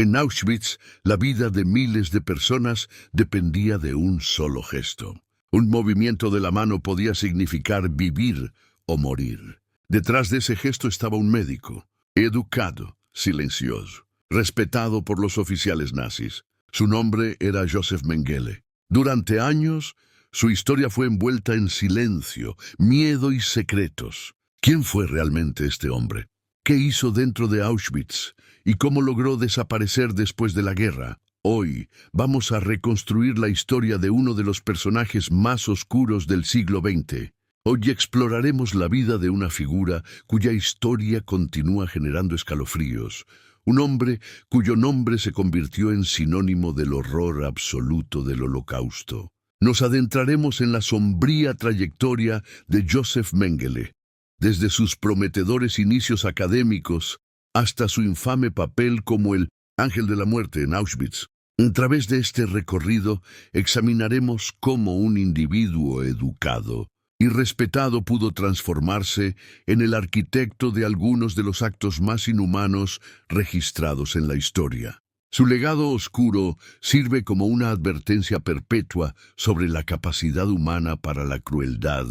En Auschwitz, la vida de miles de personas dependía de un solo gesto. Un movimiento de la mano podía significar vivir o morir. Detrás de ese gesto estaba un médico, educado, silencioso, respetado por los oficiales nazis. Su nombre era Josef Mengele. Durante años, su historia fue envuelta en silencio, miedo y secretos. ¿Quién fue realmente este hombre? ¿Qué hizo dentro de Auschwitz? ¿Y cómo logró desaparecer después de la guerra? Hoy vamos a reconstruir la historia de uno de los personajes más oscuros del siglo XX. Hoy exploraremos la vida de una figura cuya historia continúa generando escalofríos. Un hombre cuyo nombre se convirtió en sinónimo del horror absoluto del Holocausto. Nos adentraremos en la sombría trayectoria de Josef Mengele, desde sus prometedores inicios académicos hasta su infame papel como el ángel de la muerte en Auschwitz. A través de este recorrido examinaremos cómo un individuo educado y respetado pudo transformarse en el arquitecto de algunos de los actos más inhumanos registrados en la historia. Su legado oscuro sirve como una advertencia perpetua sobre la capacidad humana para la crueldad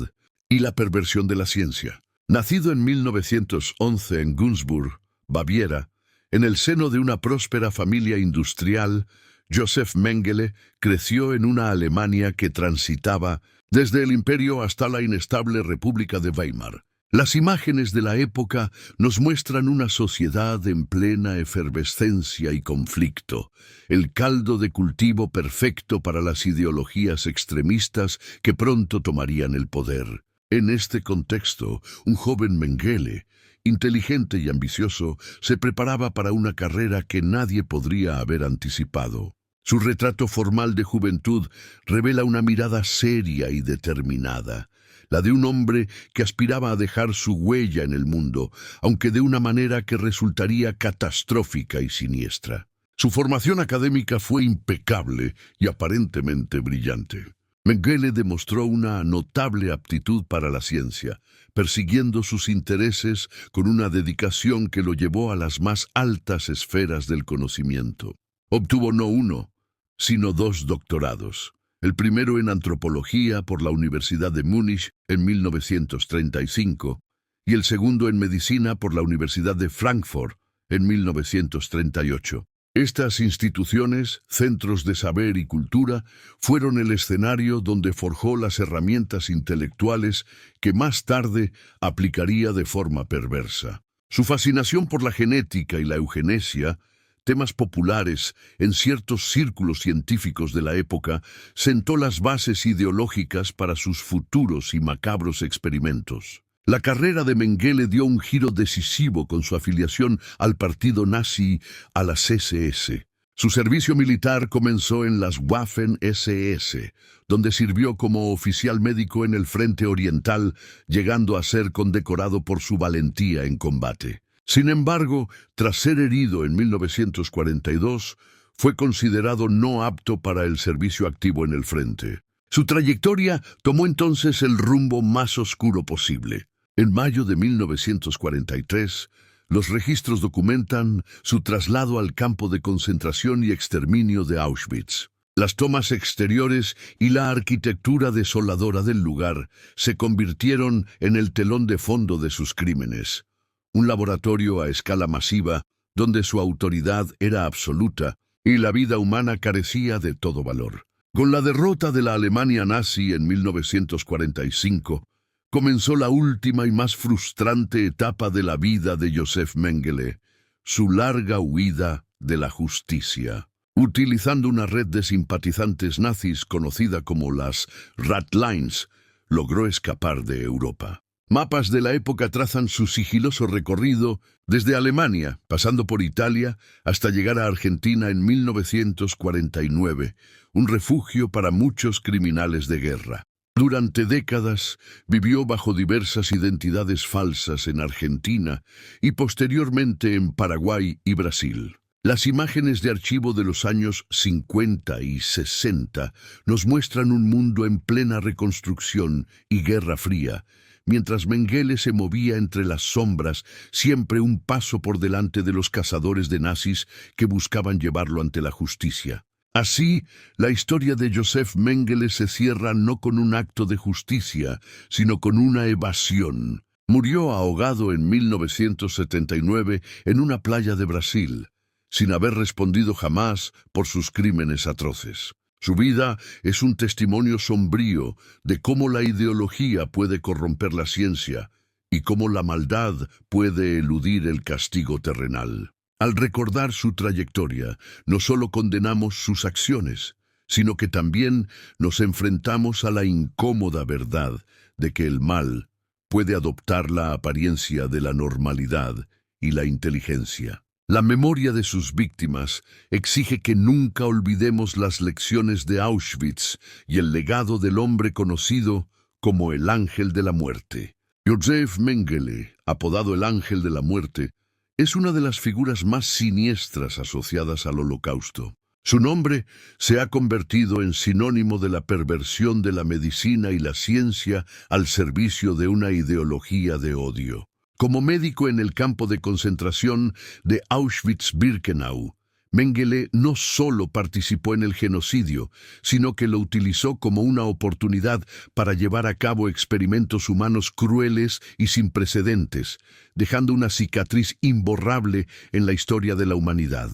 y la perversión de la ciencia. Nacido en 1911 en Günzburg, Baviera, en el seno de una próspera familia industrial, Josef Mengele creció en una Alemania que transitaba desde el imperio hasta la inestable República de Weimar. Las imágenes de la época nos muestran una sociedad en plena efervescencia y conflicto, el caldo de cultivo perfecto para las ideologías extremistas que pronto tomarían el poder. En este contexto, un joven Mengele, inteligente y ambicioso, se preparaba para una carrera que nadie podría haber anticipado. Su retrato formal de juventud revela una mirada seria y determinada, la de un hombre que aspiraba a dejar su huella en el mundo, aunque de una manera que resultaría catastrófica y siniestra. Su formación académica fue impecable y aparentemente brillante. Mengele demostró una notable aptitud para la ciencia, persiguiendo sus intereses con una dedicación que lo llevó a las más altas esferas del conocimiento. Obtuvo no uno, sino 2 doctorados. El primero en antropología por la Universidad de Múnich en 1935 y el segundo en medicina por la Universidad de Frankfurt en 1938. Estas instituciones, centros de saber y cultura, fueron el escenario donde forjó las herramientas intelectuales que más tarde aplicaría de forma perversa. Su fascinación por la genética y la eugenesia, temas populares en ciertos círculos científicos de la época, sentó las bases ideológicas para sus futuros y macabros experimentos. La carrera de Mengele dio un giro decisivo con su afiliación al partido nazi, a las SS. Su servicio militar comenzó en las Waffen-SS, donde sirvió como oficial médico en el Frente Oriental, llegando a ser condecorado por su valentía en combate. Sin embargo, tras ser herido en 1942, fue considerado no apto para el servicio activo en el frente. Su trayectoria tomó entonces el rumbo más oscuro posible. En mayo de 1943, los registros documentan su traslado al campo de concentración y exterminio de Auschwitz. Las tomas exteriores y la arquitectura desoladora del lugar se convirtieron en el telón de fondo de sus crímenes. Un laboratorio a escala masiva, donde su autoridad era absoluta y la vida humana carecía de todo valor. Con la derrota de la Alemania nazi en 1945, comenzó la última y más frustrante etapa de la vida de Josef Mengele, su larga huida de la justicia. Utilizando una red de simpatizantes nazis conocida como las Ratlines, logró escapar de Europa. Mapas de la época trazan su sigiloso recorrido desde Alemania, pasando por Italia, hasta llegar a Argentina en 1949, un refugio para muchos criminales de guerra. Durante décadas vivió bajo diversas identidades falsas en Argentina y posteriormente en Paraguay y Brasil. Las imágenes de archivo de los años 50 y 60 nos muestran un mundo en plena reconstrucción y guerra fría, mientras Mengele se movía entre las sombras, siempre un paso por delante de los cazadores de nazis que buscaban llevarlo ante la justicia. Así, la historia de Josef Mengele se cierra no con un acto de justicia, sino con una evasión. Murió ahogado en 1979 en una playa de Brasil, sin haber respondido jamás por sus crímenes atroces. Su vida es un testimonio sombrío de cómo la ideología puede corromper la ciencia y cómo la maldad puede eludir el castigo terrenal. Al recordar su trayectoria, no solo condenamos sus acciones, sino que también nos enfrentamos a la incómoda verdad de que el mal puede adoptar la apariencia de la normalidad y la inteligencia. La memoria de sus víctimas exige que nunca olvidemos las lecciones de Auschwitz y el legado del hombre conocido como el Ángel de la Muerte. Josef Mengele, apodado el Ángel de la Muerte, es una de las figuras más siniestras asociadas al Holocausto. Su nombre se ha convertido en sinónimo de la perversión de la medicina y la ciencia al servicio de una ideología de odio. Como médico en el campo de concentración de Auschwitz-Birkenau, Mengele no solo participó en el genocidio, sino que lo utilizó como una oportunidad para llevar a cabo experimentos humanos crueles y sin precedentes, dejando una cicatriz imborrable en la historia de la humanidad.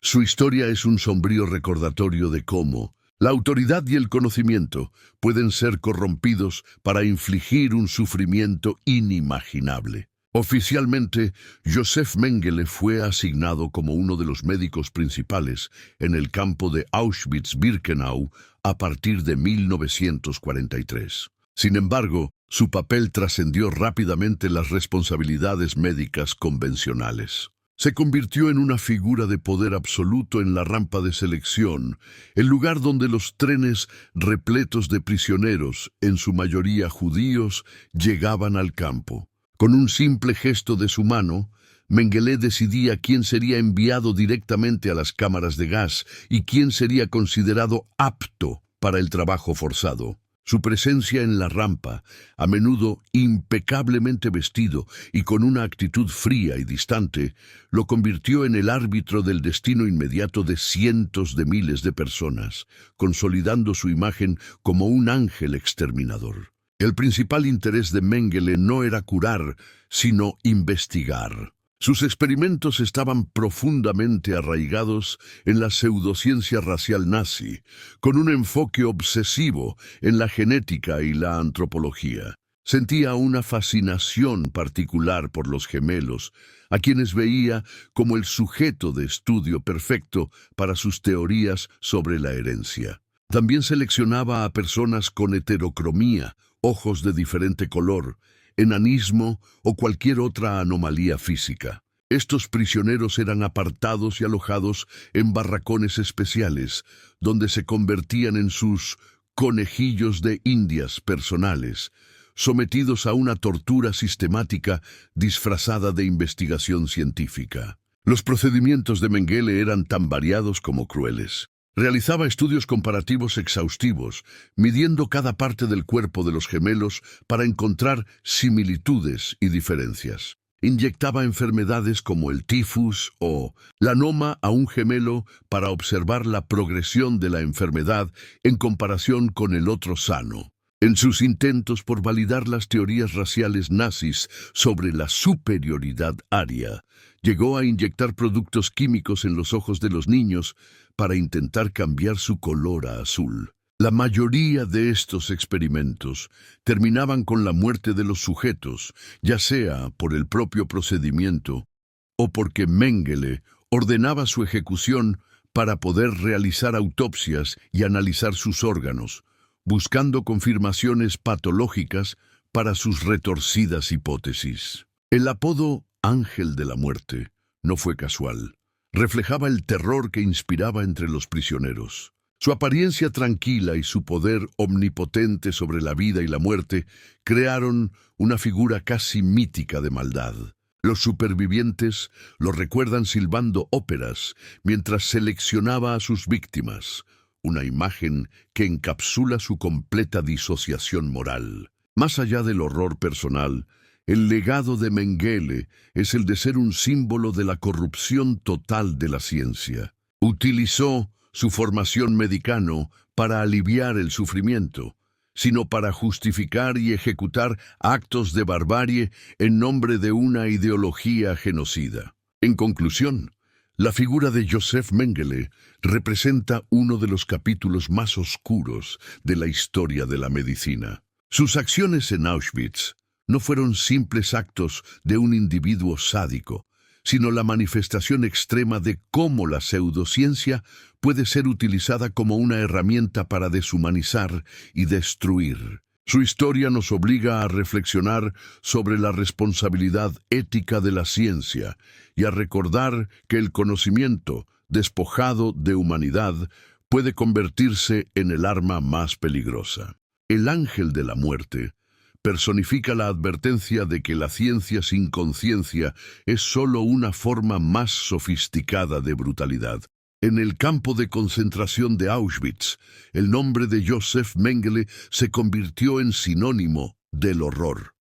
Su historia es un sombrío recordatorio de cómo la autoridad y el conocimiento pueden ser corrompidos para infligir un sufrimiento inimaginable. Oficialmente, Josef Mengele fue asignado como uno de los médicos principales en el campo de Auschwitz-Birkenau a partir de 1943. Sin embargo, su papel trascendió rápidamente las responsabilidades médicas convencionales. Se convirtió en una figura de poder absoluto en la rampa de selección, el lugar donde los trenes repletos de prisioneros, en su mayoría judíos, llegaban al campo. Con un simple gesto de su mano, Mengele decidía quién sería enviado directamente a las cámaras de gas y quién sería considerado apto para el trabajo forzado. Su presencia en la rampa, a menudo impecablemente vestido y con una actitud fría y distante, lo convirtió en el árbitro del destino inmediato de cientos de miles de personas, consolidando su imagen como un ángel exterminador. El principal interés de Mengele no era curar, sino investigar. Sus experimentos estaban profundamente arraigados en la pseudociencia racial nazi, con un enfoque obsesivo en la genética y la antropología. Sentía una fascinación particular por los gemelos, a quienes veía como el sujeto de estudio perfecto para sus teorías sobre la herencia. También seleccionaba a personas con heterocromía, ojos de diferente color, enanismo o cualquier otra anomalía física. Estos prisioneros eran apartados y alojados en barracones especiales, donde se convertían en sus conejillos de indias personales, sometidos a una tortura sistemática disfrazada de investigación científica. Los procedimientos de Mengele eran tan variados como crueles. Realizaba estudios comparativos exhaustivos, midiendo cada parte del cuerpo de los gemelos para encontrar similitudes y diferencias. Inyectaba enfermedades como el tifus o la noma a un gemelo para observar la progresión de la enfermedad en comparación con el otro sano. En sus intentos por validar las teorías raciales nazis sobre la superioridad aria, llegó a inyectar productos químicos en los ojos de los niños para intentar cambiar su color a azul. La mayoría de estos experimentos terminaban con la muerte de los sujetos, ya sea por el propio procedimiento o porque Mengele ordenaba su ejecución para poder realizar autopsias y analizar sus órganos, buscando confirmaciones patológicas para sus retorcidas hipótesis. El apodo Ángel de la Muerte no fue casual. Reflejaba el terror que inspiraba entre los prisioneros. Su apariencia tranquila y su poder omnipotente sobre la vida y la muerte crearon una figura casi mítica de maldad. Los supervivientes lo recuerdan silbando óperas mientras seleccionaba a sus víctimas, una imagen que encapsula su completa disociación moral. Más allá del horror personal, el legado de Mengele es el de ser un símbolo de la corrupción total de la ciencia. Utilizó su formación medicano para aliviar el sufrimiento, sino para justificar y ejecutar actos de barbarie en nombre de una ideología genocida. En conclusión, la figura de Joseph Mengele representa uno de los capítulos más oscuros de la historia de la medicina. Sus acciones en Auschwitz no fueron simples actos de un individuo sádico, sino la manifestación extrema de cómo la pseudociencia puede ser utilizada como una herramienta para deshumanizar y destruir. Su historia nos obliga a reflexionar sobre la responsabilidad ética de la ciencia y a recordar que el conocimiento, despojado de humanidad, puede convertirse en el arma más peligrosa. El ángel de la muerte personifica la advertencia de que la ciencia sin conciencia es solo una forma más sofisticada de brutalidad. En el campo de concentración de Auschwitz, el nombre de Joseph Mengele se convirtió en sinónimo del horror.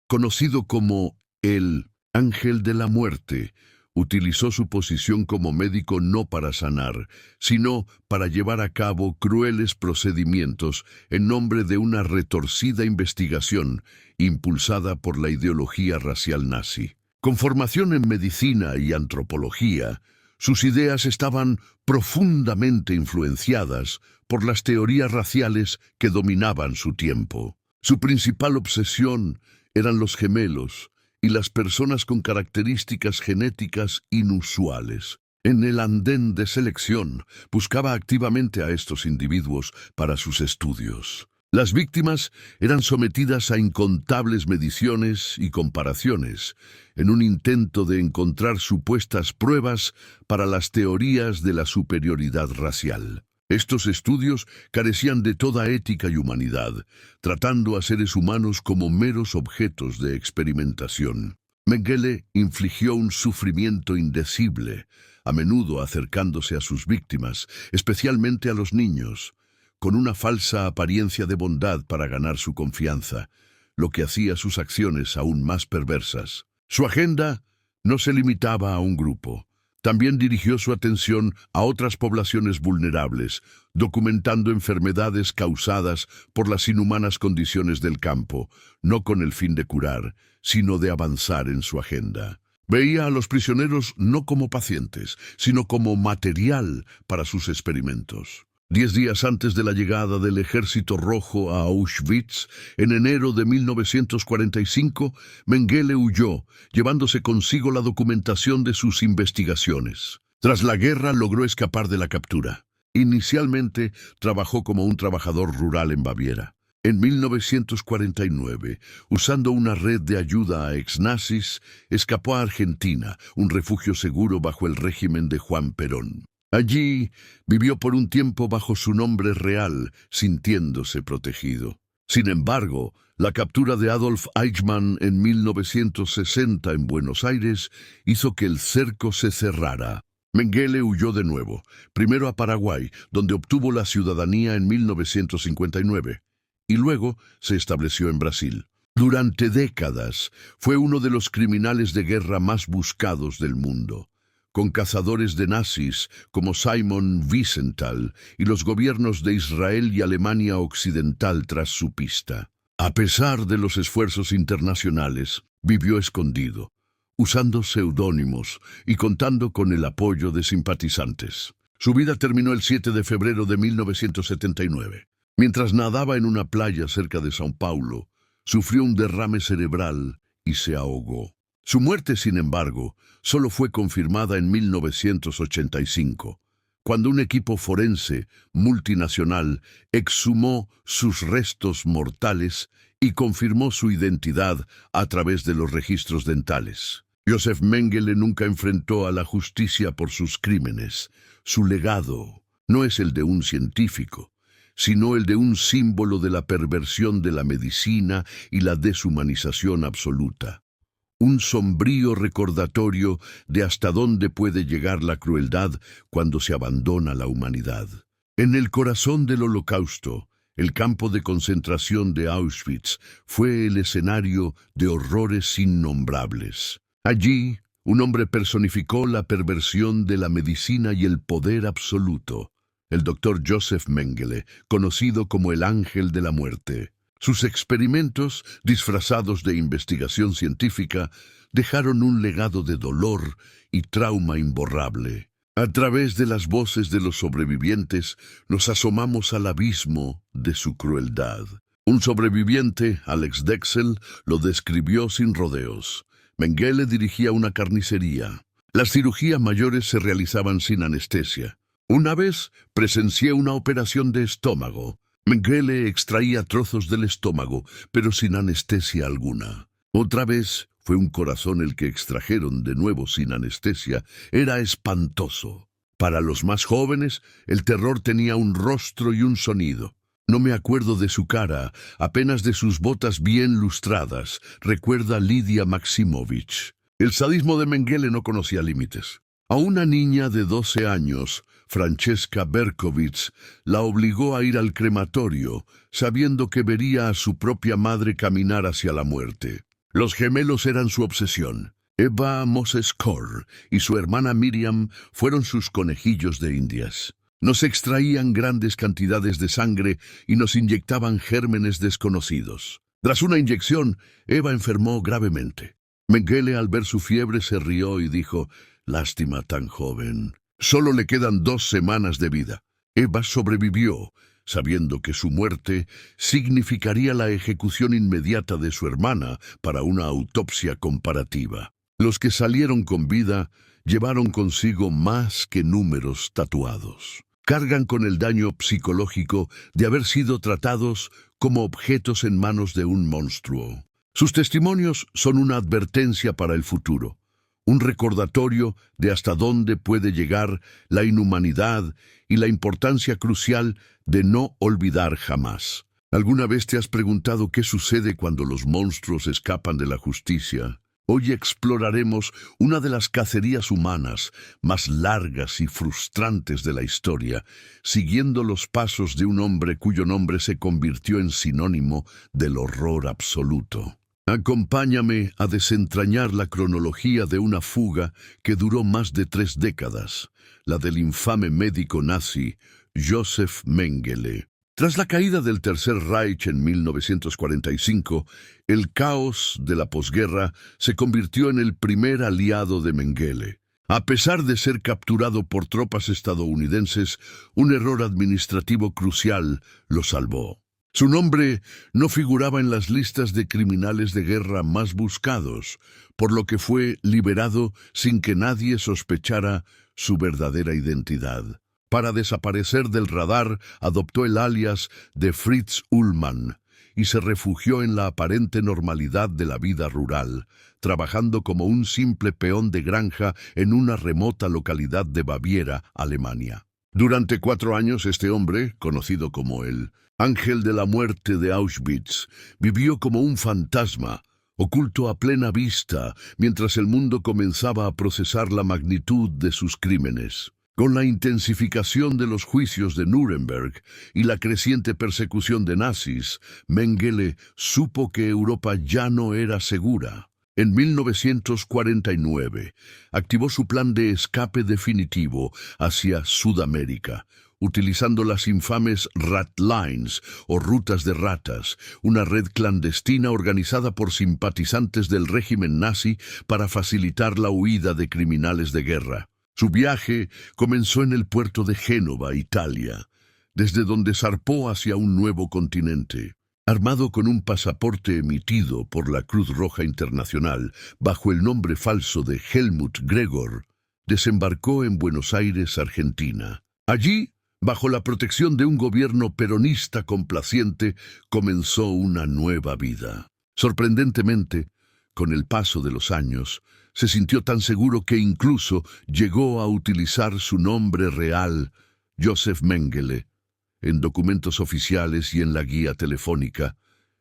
Conocido como el ángel de la muerte, utilizó su posición como médico no para sanar, sino para llevar a cabo crueles procedimientos en nombre de una retorcida investigación impulsada por la ideología racial nazi. Con formación en medicina y antropología, sus ideas estaban profundamente influenciadas por las teorías raciales que dominaban su tiempo. Su principal obsesión eran los gemelos y las personas con características genéticas inusuales. En el andén de selección, buscaba activamente a estos individuos para sus estudios. Las víctimas eran sometidas a incontables mediciones y comparaciones, en un intento de encontrar supuestas pruebas para las teorías de la superioridad racial. Estos estudios carecían de toda ética y humanidad, tratando a seres humanos como meros objetos de experimentación. Mengele infligió un sufrimiento indecible, a menudo acercándose a sus víctimas, especialmente a los niños, con una falsa apariencia de bondad para ganar su confianza, lo que hacía sus acciones aún más perversas. Su agenda no se limitaba a un grupo. También dirigió su atención a otras poblaciones vulnerables, documentando enfermedades causadas por las inhumanas condiciones del campo, no con el fin de curar, sino de avanzar en su agenda. Veía a los prisioneros no como pacientes, sino como material para sus experimentos. 10 días antes de la llegada del Ejército Rojo a Auschwitz, en enero de 1945, Mengele huyó, llevándose consigo la documentación de sus investigaciones. Tras la guerra logró escapar de la captura. Inicialmente trabajó como un trabajador rural en Baviera. En 1949, usando una red de ayuda a exnazis, escapó a Argentina, un refugio seguro bajo el régimen de Juan Perón. Allí vivió por un tiempo bajo su nombre real, sintiéndose protegido. Sin embargo, la captura de Adolf Eichmann en 1960 en Buenos Aires hizo que el cerco se cerrara. Mengele huyó de nuevo, primero a Paraguay, donde obtuvo la ciudadanía en 1959, y luego se estableció en Brasil. Durante décadas fue uno de los criminales de guerra más buscados del mundo, con cazadores de nazis como Simon Wiesenthal y los gobiernos de Israel y Alemania Occidental tras su pista. A pesar de los esfuerzos internacionales, vivió escondido, usando seudónimos y contando con el apoyo de simpatizantes. Su vida terminó el 7 de febrero de 1979. Mientras nadaba en una playa cerca de São Paulo, sufrió un derrame cerebral y se ahogó. Su muerte, sin embargo, solo fue confirmada en 1985, cuando un equipo forense multinacional exhumó sus restos mortales y confirmó su identidad a través de los registros dentales. Joseph Mengele nunca enfrentó a la justicia por sus crímenes. Su legado no es el de un científico, sino el de un símbolo de la perversión de la medicina y la deshumanización absoluta. Un sombrío recordatorio de hasta dónde puede llegar la crueldad cuando se abandona la humanidad. En el corazón del Holocausto, El campo de concentración de Auschwitz fue el escenario de horrores innombrables. Allí, un hombre personificó la perversión de la medicina y el poder absoluto, el doctor Joseph Mengele, conocido como el Ángel de la Muerte. Sus experimentos, disfrazados de investigación científica, dejaron un legado de dolor y trauma imborrable. A través de las voces de los sobrevivientes, nos asomamos al abismo de su crueldad. Un sobreviviente, Alex Dexel, lo describió sin rodeos. Mengele dirigía una carnicería. Las cirugías mayores se realizaban sin anestesia. Una vez presencié una operación de estómago. Mengele extraía trozos del estómago, pero sin anestesia alguna. Otra vez fue un corazón el que extrajeron de nuevo sin anestesia. Era espantoso. Para los más jóvenes, el terror tenía un rostro y un sonido. No me acuerdo de su cara, apenas de sus botas bien lustradas, recuerda Lidia Maximovich. El sadismo de Mengele no conocía límites. A una niña de 12 años, Francesca Berkowitz, la obligó a ir al crematorio, sabiendo que vería a su propia madre caminar hacia la muerte. Los gemelos eran su obsesión. Eva Moses Kor y su hermana Miriam fueron sus conejillos de indias. Nos extraían grandes cantidades de sangre y nos inyectaban gérmenes desconocidos. Tras una inyección, Eva enfermó gravemente. Mengele, al ver su fiebre, se rió y dijo: «Lástima tan joven. Solo le quedan 2 semanas de vida». Eva sobrevivió, sabiendo que su muerte significaría la ejecución inmediata de su hermana para una autopsia comparativa. Los que salieron con vida llevaron consigo más que números tatuados. Cargan con el daño psicológico de haber sido tratados como objetos en manos de un monstruo. Sus testimonios son una advertencia para el futuro, un recordatorio de hasta dónde puede llegar la inhumanidad y la importancia crucial de no olvidar jamás. ¿Alguna vez te has preguntado qué sucede cuando los monstruos escapan de la justicia? Hoy exploraremos una de las cacerías humanas más largas y frustrantes de la historia, siguiendo los pasos de un hombre cuyo nombre se convirtió en sinónimo del horror absoluto. Acompáñame a desentrañar la cronología de una fuga que duró más de 3 décadas, la del infame médico nazi Joseph Mengele. Tras la caída del Tercer Reich en 1945, el caos de la posguerra se convirtió en el primer aliado de Mengele. A pesar de ser capturado por tropas estadounidenses, un error administrativo crucial lo salvó. Su nombre no figuraba en las listas de criminales de guerra más buscados, por lo que fue liberado sin que nadie sospechara su verdadera identidad. Para desaparecer del radar, adoptó el alias de Fritz Ullmann y se refugió en la aparente normalidad de la vida rural, trabajando como un simple peón de granja en una remota localidad de Baviera, Alemania. Durante 4 años, este hombre, conocido como el Ángel de la Muerte de Auschwitz, vivió como un fantasma, oculto a plena vista, mientras el mundo comenzaba a procesar la magnitud de sus crímenes. Con la intensificación de los juicios de Nuremberg y la creciente persecución de nazis, Mengele supo que Europa ya no era segura. En 1949, activó su plan de escape definitivo hacia Sudamérica, utilizando las infames Rat Lines o rutas de ratas, una red clandestina organizada por simpatizantes del régimen nazi para facilitar la huida de criminales de guerra. Su viaje comenzó en el puerto de Génova, Italia, desde donde zarpó hacia un nuevo continente. Armado con un pasaporte emitido por la Cruz Roja Internacional bajo el nombre falso de Helmut Gregor, desembarcó en Buenos Aires, Argentina. Allí, bajo la protección de un gobierno peronista complaciente, comenzó una nueva vida. Sorprendentemente, con el paso de los años, se sintió tan seguro que incluso llegó a utilizar su nombre real, Joseph Mengele, en documentos oficiales y en la guía telefónica,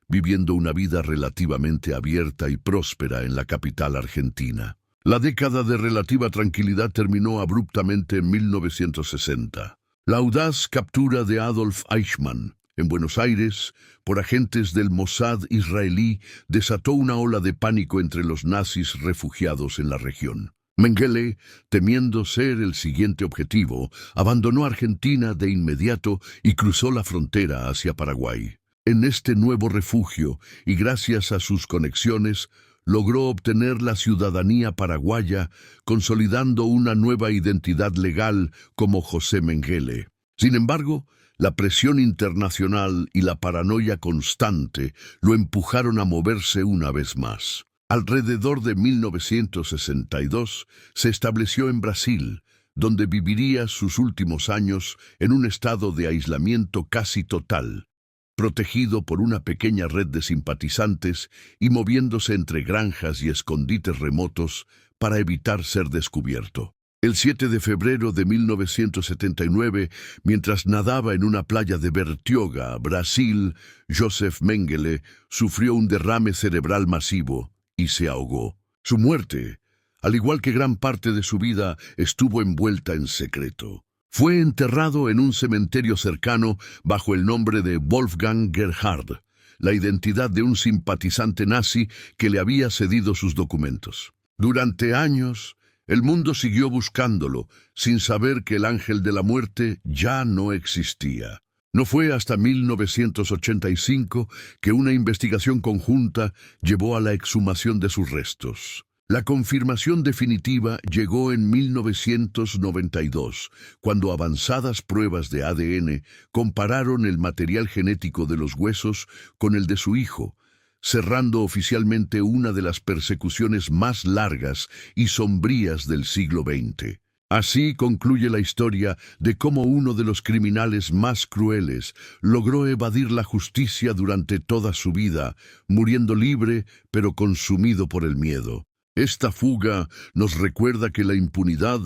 viviendo una vida relativamente abierta y próspera en la capital argentina. La década de relativa tranquilidad terminó abruptamente en 1960. La audaz captura de Adolf Eichmann, en Buenos Aires, por agentes del Mossad israelí, desató una ola de pánico entre los nazis refugiados en la región. Mengele, temiendo ser el siguiente objetivo, abandonó Argentina de inmediato y cruzó la frontera hacia Paraguay. En este nuevo refugio, y gracias a sus conexiones, logró obtener la ciudadanía paraguaya, consolidando una nueva identidad legal como José Mengele. Sin embargo, la presión internacional y la paranoia constante lo empujaron a moverse una vez más. Alrededor de 1962 se estableció en Brasil, donde viviría sus últimos años en un estado de aislamiento casi total, protegido por una pequeña red de simpatizantes y moviéndose entre granjas y escondites remotos para evitar ser descubierto. El 7 de febrero de 1979, mientras nadaba en una playa de Bertioga, Brasil, Joseph Mengele sufrió un derrame cerebral masivo y se ahogó. Su muerte, al igual que gran parte de su vida, estuvo envuelta en secreto. Fue enterrado en un cementerio cercano bajo el nombre de Wolfgang Gerhard, la identidad de un simpatizante nazi que le había cedido sus documentos. Durante años, el mundo siguió buscándolo, sin saber que el ángel de la muerte ya no existía. No fue hasta 1985 que una investigación conjunta llevó a la exhumación de sus restos. La confirmación definitiva llegó en 1992, cuando avanzadas pruebas de ADN compararon el material genético de los huesos con el de su hijo, cerrando oficialmente una de las persecuciones más largas y sombrías del siglo XX. Así concluye la historia de cómo uno de los criminales más crueles logró evadir la justicia durante toda su vida, muriendo libre pero consumido por el miedo. Esta fuga nos recuerda que la impunidad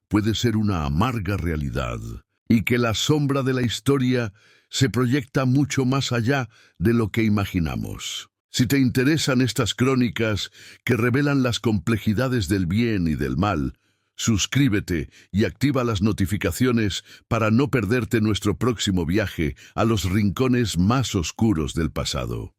puede ser una amarga realidad y que la sombra de la historia se proyecta mucho más allá de lo que imaginamos. Si te interesan estas crónicas que revelan las complejidades del bien y del mal, suscríbete y activa las notificaciones para no perderte nuestro próximo viaje a los rincones más oscuros del pasado.